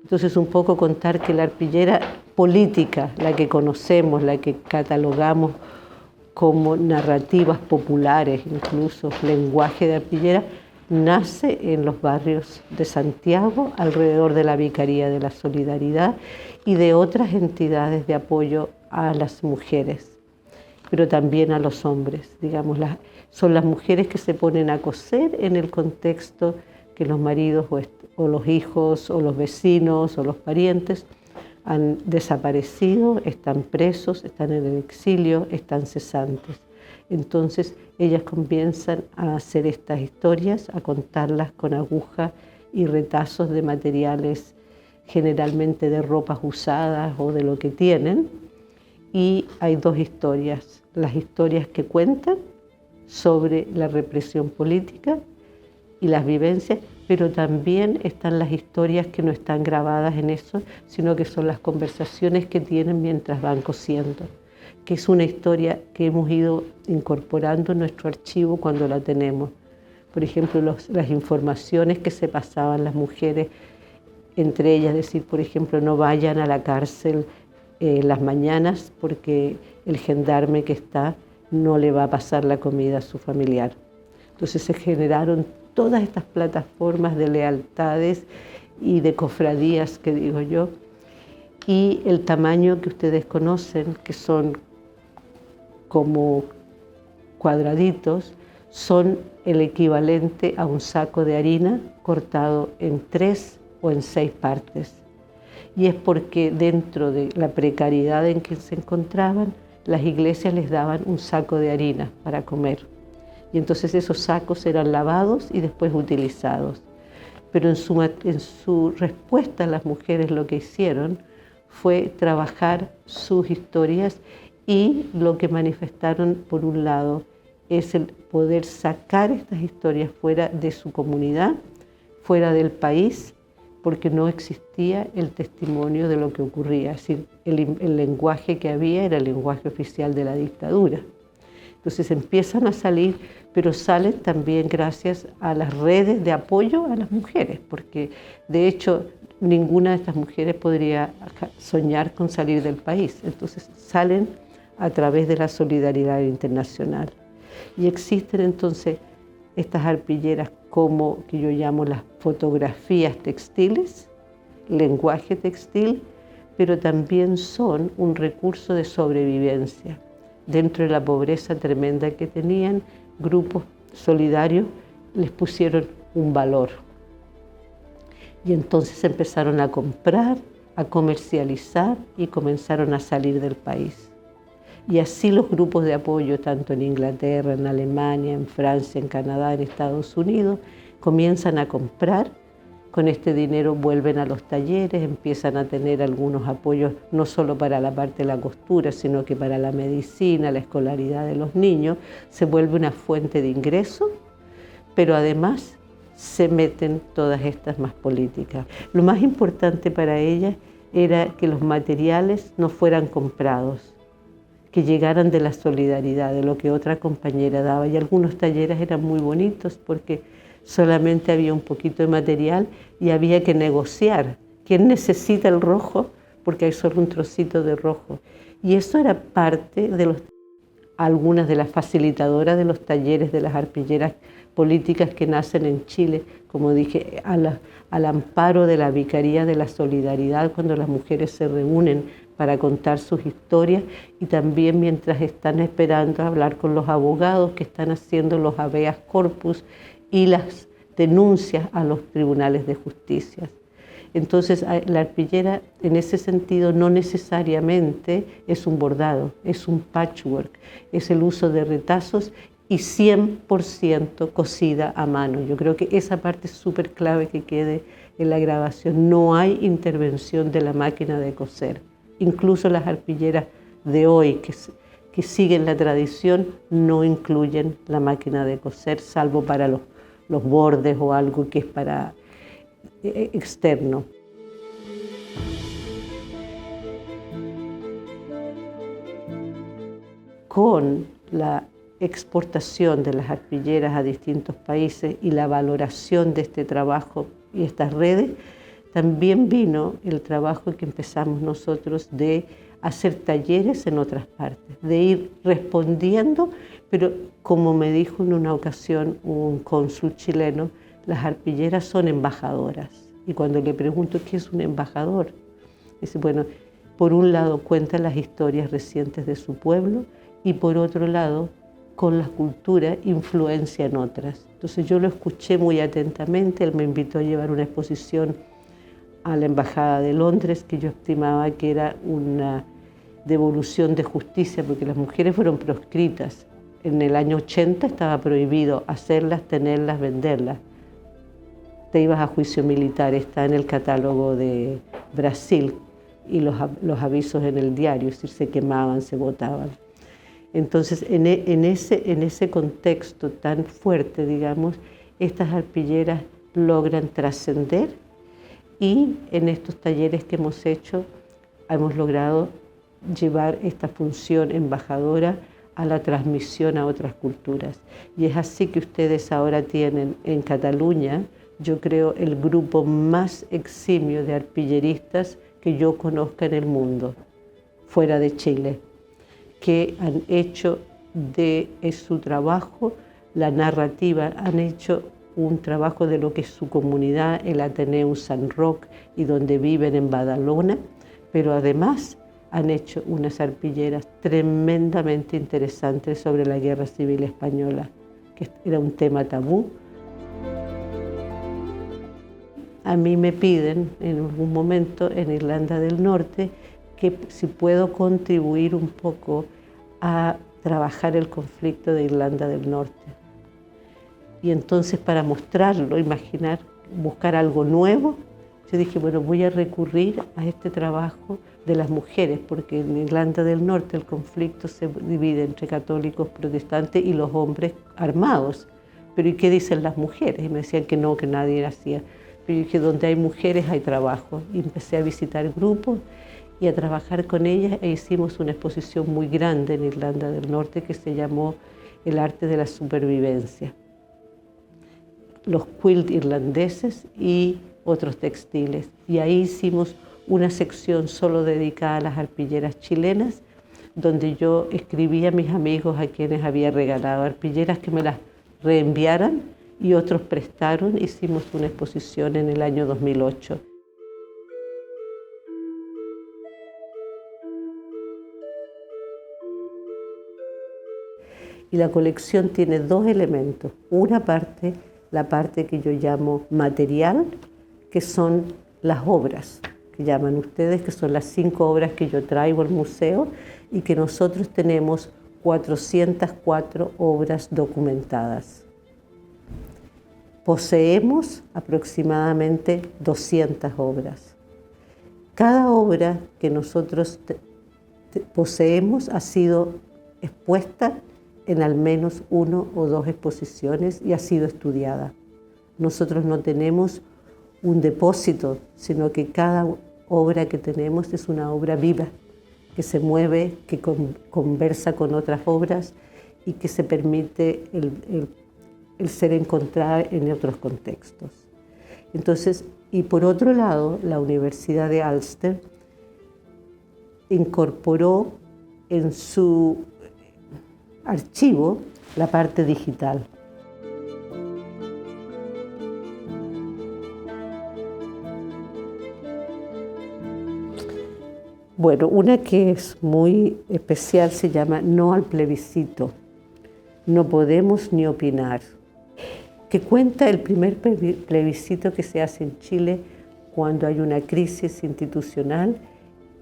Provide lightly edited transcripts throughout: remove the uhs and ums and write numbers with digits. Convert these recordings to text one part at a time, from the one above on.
Entonces un poco contar que la arpillera política, la que conocemos, la que catalogamos como narrativas populares, incluso lenguaje de arpillera, nace en los barrios de Santiago, alrededor de la Vicaría de la Solidaridad y de otras entidades de apoyo a las mujeres, pero también a los hombres. Digamos, son las mujeres que se ponen a coser en el contexto que los maridos o los hijos o los vecinos o los parientes han desaparecido, están presos, están en el exilio, están cesantes. Entonces ellas comienzan a hacer estas historias, a contarlas con aguja y retazos de materiales, generalmente de ropas usadas o de lo que tienen. Y hay dos historias, las historias que cuentan sobre la represión política y las vivencias, pero también están las historias que no están grabadas en eso, sino que son las conversaciones que tienen mientras van cosiendo, que es una historia que hemos ido incorporando en nuestro archivo cuando la tenemos. Por ejemplo, las informaciones que se pasaban las mujeres entre ellas, decir, por ejemplo, no vayan a la cárcel las mañanas porque el gendarme que está no le va a pasar la comida a su familiar. Entonces se generaron todas estas plataformas de lealtades y de cofradías, que digo yo, y el tamaño que ustedes conocen, que son como cuadraditos, son el equivalente a un saco de harina cortado en 3 o en 6 partes. Y es porque dentro de la precariedad en que se encontraban, las iglesias les daban un saco de harina para comer. Y entonces esos sacos eran lavados y después utilizados. Pero en su respuesta las mujeres lo que hicieron fue trabajar sus historias, y lo que manifestaron por un lado es el poder sacar estas historias fuera de su comunidad, fuera del país, porque no existía el testimonio de lo que ocurría. Es decir, el lenguaje que había era el lenguaje oficial de la dictadura. Entonces empiezan a salir, pero salen también gracias a las redes de apoyo a las mujeres, porque de hecho ninguna de estas mujeres podría soñar con salir del país. Entonces salen a través de la solidaridad internacional. Y existen entonces estas arpilleras como que yo llamo las fotografías textiles, lenguaje textil, pero también son un recurso de sobrevivencia. Dentro de la pobreza tremenda que tenían, grupos solidarios les pusieron un valor. Y entonces empezaron a comprar, a comercializar y comenzaron a salir del país. Y así los grupos de apoyo, tanto en Inglaterra, en Alemania, en Francia, en Canadá, en Estados Unidos, comienzan a comprar. Con este dinero vuelven a los talleres, empiezan a tener algunos apoyos, no solo para la parte de la costura, sino que para la medicina, la escolaridad de los niños. Se vuelve una fuente de ingreso, pero además se meten todas estas más políticas. Lo más importante para ellas era que los materiales no fueran comprados, que llegaran de la solidaridad, de lo que otra compañera daba. Y algunos talleres eran muy bonitos porque solamente había un poquito de material y había que negociar. ¿Quién necesita el rojo? Porque hay solo un trocito de rojo. Y eso era parte de algunas de las facilitadoras de los talleres de las arpilleras políticas que nacen en Chile, como dije, al amparo de la Vicaría de la Solidaridad, cuando las mujeres se reúnen para contar sus historias, y también mientras están esperando hablar con los abogados que están haciendo los habeas corpus y las denuncias a los tribunales de justicia. Entonces la arpillera en ese sentido no necesariamente es un bordado, es un patchwork, es el uso de retazos y 100% cosida a mano. Yo creo que esa parte es súper clave que quede en la grabación. No hay intervención de la máquina de coser. Incluso las arpilleras de hoy que siguen la tradición no incluyen la máquina de coser, salvo para los bordes o algo que es para externo. Con la exportación de las arpilleras a distintos países y la valoración de este trabajo y estas redes, también vino el trabajo que empezamos nosotros de hacer talleres en otras partes, de ir respondiendo, pero como me dijo en una ocasión un cónsul chileno, las arpilleras son embajadoras. Y cuando le pregunto qué es un embajador, dice, bueno, por un lado cuenta las historias recientes de su pueblo y por otro lado, con la cultura, influencia en otras. Entonces yo lo escuché muy atentamente, él me invitó a llevar una exposición a la Embajada de Londres, que yo estimaba que era una devolución de justicia, porque las mujeres fueron proscritas. En el año 80 estaba prohibido hacerlas, tenerlas, venderlas. Te ibas a juicio militar, está en el catálogo de Brasil, y los avisos en el diario, es decir, se quemaban, se botaban. Entonces, en ese contexto tan fuerte, digamos, estas arpilleras logran trascender y en estos talleres que hemos hecho hemos logrado llevar esta función embajadora a la transmisión a otras culturas. Y es así que ustedes ahora tienen en Cataluña, yo creo, el grupo más eximio de arpilleristas que yo conozca en el mundo, fuera de Chile, que han hecho de su trabajo la narrativa, han hecho un trabajo de lo que es su comunidad, el Ateneu San Roc, y donde viven en Badalona, pero además han hecho unas arpilleras tremendamente interesantes sobre la Guerra Civil Española, que era un tema tabú. A mí me piden en algún momento en Irlanda del Norte que si puedo contribuir un poco a trabajar el conflicto de Irlanda del Norte. Y entonces para mostrarlo, imaginar, buscar algo nuevo, yo dije, bueno, voy a recurrir a este trabajo de las mujeres, porque en Irlanda del Norte el conflicto se divide entre católicos, protestantes y los hombres armados. Pero ¿y qué dicen las mujeres? Y me decían que no, que nadie hacía. Pero yo dije, donde hay mujeres hay trabajo. Y empecé a visitar grupos y a trabajar con ellas e hicimos una exposición muy grande en Irlanda del Norte que se llamó El arte de la supervivencia. Los quilt irlandeses y otros textiles. Y ahí hicimos una sección solo dedicada a las arpilleras chilenas, donde yo escribía a mis amigos a quienes había regalado arpilleras que me las reenviaran y otros prestaron. Hicimos una exposición en el año 2008. Y la colección tiene dos elementos. Una parte, la parte que yo llamo material, que son las obras, que llaman ustedes, que son las 5 obras que yo traigo al museo y que nosotros tenemos 404 obras documentadas. Poseemos aproximadamente 200 obras. Cada obra que nosotros poseemos ha sido expuesta en al menos 1 o 2 exposiciones y ha sido estudiada. Nosotros no tenemos un depósito, sino que cada obra que tenemos es una obra viva, que se mueve, que conversa con otras obras y que se permite el ser encontrada en otros contextos. Entonces, y por otro lado, la Universidad de Ulster incorporó en su archivo la parte digital. Bueno, una que es muy especial se llama No al plebiscito, no podemos ni opinar, que cuenta el primer plebiscito que se hace en Chile cuando hay una crisis institucional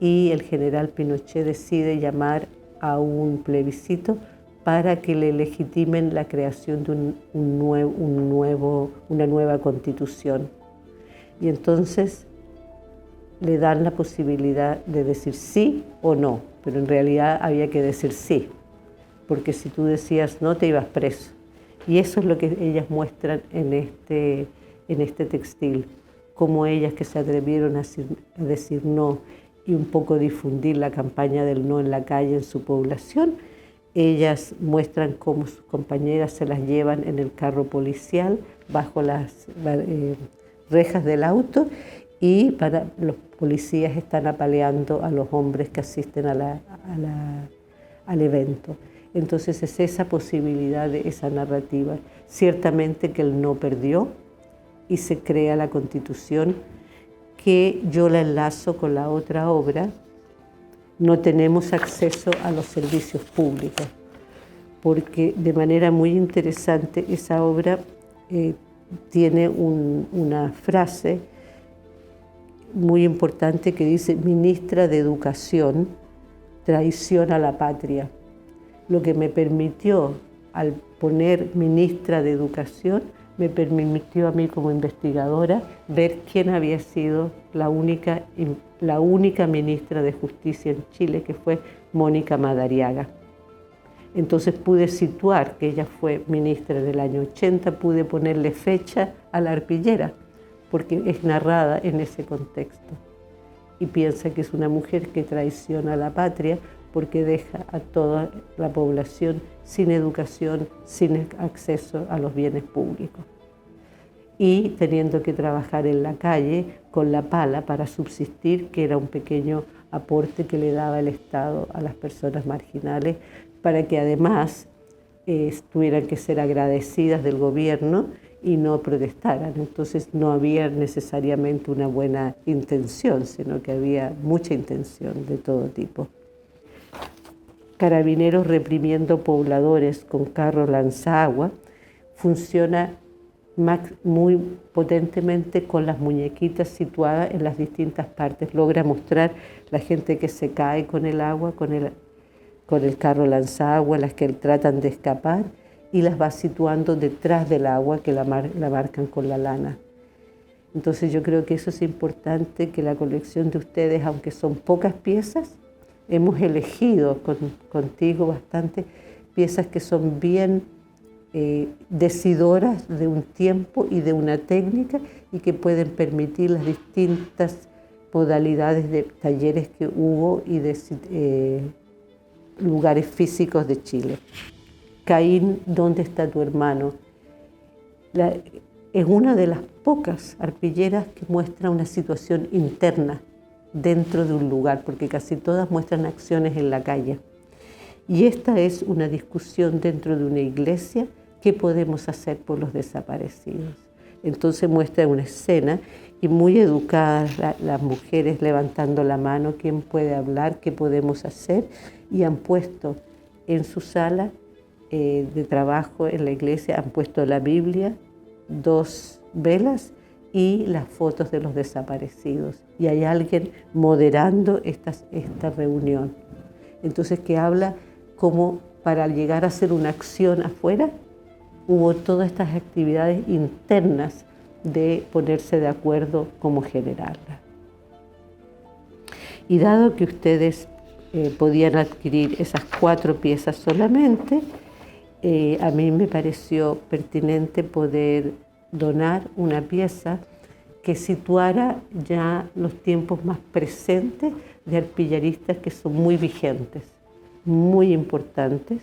y el general Pinochet decide llamar a un plebiscito para que le legitimen la creación de una nueva constitución. Y entonces le dan la posibilidad de decir sí o no, pero en realidad había que decir sí, porque si tú decías no te ibas preso. Y eso es lo que ellas muestran en este textil, como ellas que se atrevieron a decir no y un poco difundir la campaña del no en la calle en su población. Ellas muestran cómo sus compañeras se las llevan en el carro policial bajo las rejas del auto y los policías están apaleando a los hombres que asisten al evento. Entonces es esa posibilidad de esa narrativa. Ciertamente que él no perdió y se crea la Constitución, que yo la enlazo con la otra obra. No tenemos acceso a los servicios públicos, porque de manera muy interesante esa obra tiene una frase muy importante que dice: ministra de Educación traiciona a la patria. Lo que me permitió, al poner ministra de Educación, me permitió a mí como investigadora ver quién había sido la única ministra de Justicia en Chile, que fue Mónica Madariaga. Entonces pude situar que ella fue ministra del año 80, pude ponerle fecha a la arpillera, porque es narrada en ese contexto. Y piensa que es una mujer que traiciona a la patria porque deja a toda la población sin educación, sin acceso a los bienes públicos. Y teniendo que trabajar en la calle con la pala para subsistir, que era un pequeño aporte que le daba el Estado a las personas marginales, para que además tuvieran que ser agradecidas del gobierno y no protestaran. Entonces no había necesariamente una buena intención, sino que había mucha intención de todo tipo. Carabineros reprimiendo pobladores con carros lanzagua funciona muy potentemente con las muñequitas situadas en las distintas partes. Logra mostrar la gente que se cae con el agua, con el carro lanzagua, las que tratan de escapar, y las va situando detrás del agua, que la marcan con la lana. Entonces yo creo que eso es importante, que la colección de ustedes, aunque son pocas piezas, hemos elegido contigo bastante piezas que son bien decidoras de un tiempo y de una técnica, y que pueden permitir las distintas modalidades de talleres que hubo y de lugares físicos de Chile. Caín, ¿dónde está tu hermano? Es una de las pocas arpilleras que muestra una situación interna dentro de un lugar, porque casi todas muestran acciones en la calle. Y esta es una discusión dentro de una iglesia: ¿qué podemos hacer por los desaparecidos? Entonces muestra una escena, y muy educadas las mujeres levantando la mano: ¿quién puede hablar? ¿Qué podemos hacer? Y han puesto en su sala de trabajo en la iglesia, han puesto la Biblia, 2 velas y las fotos de los desaparecidos. Y hay alguien moderando esta reunión. Entonces, que habla como para llegar a hacer una acción afuera, hubo todas estas actividades internas de ponerse de acuerdo cómo generarla. Y dado que ustedes podían adquirir esas 4 piezas solamente, a mí me pareció pertinente poder donar una pieza que situara ya los tiempos más presentes de arpilleristas que son muy vigentes, muy importantes,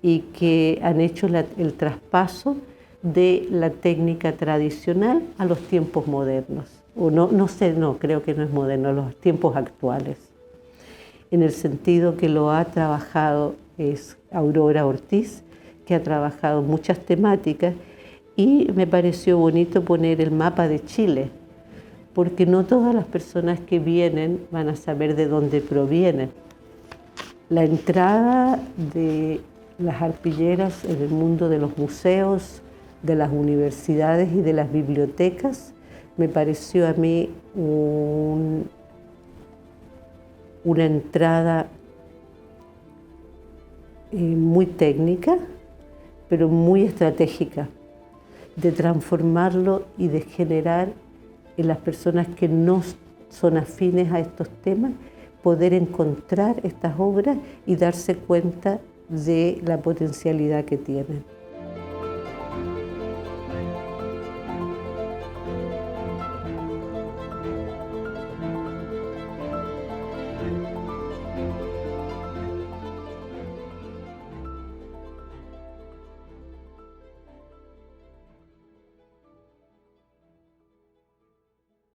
y que han hecho el traspaso de la técnica tradicional a los tiempos modernos. O creo que no es moderno, los tiempos actuales. En el sentido que lo ha trabajado es Aurora Ortiz, que ha trabajado muchas temáticas, y me pareció bonito poner el mapa de Chile, porque no todas las personas que vienen van a saber de dónde provienen. La entrada de las arpilleras en el mundo de los museos, de las universidades y de las bibliotecas me pareció a mí una entrada muy técnica, pero muy estratégica, de transformarlo y de generar en las personas que no son afines a estos temas, poder encontrar estas obras y darse cuenta de la potencialidad que tienen.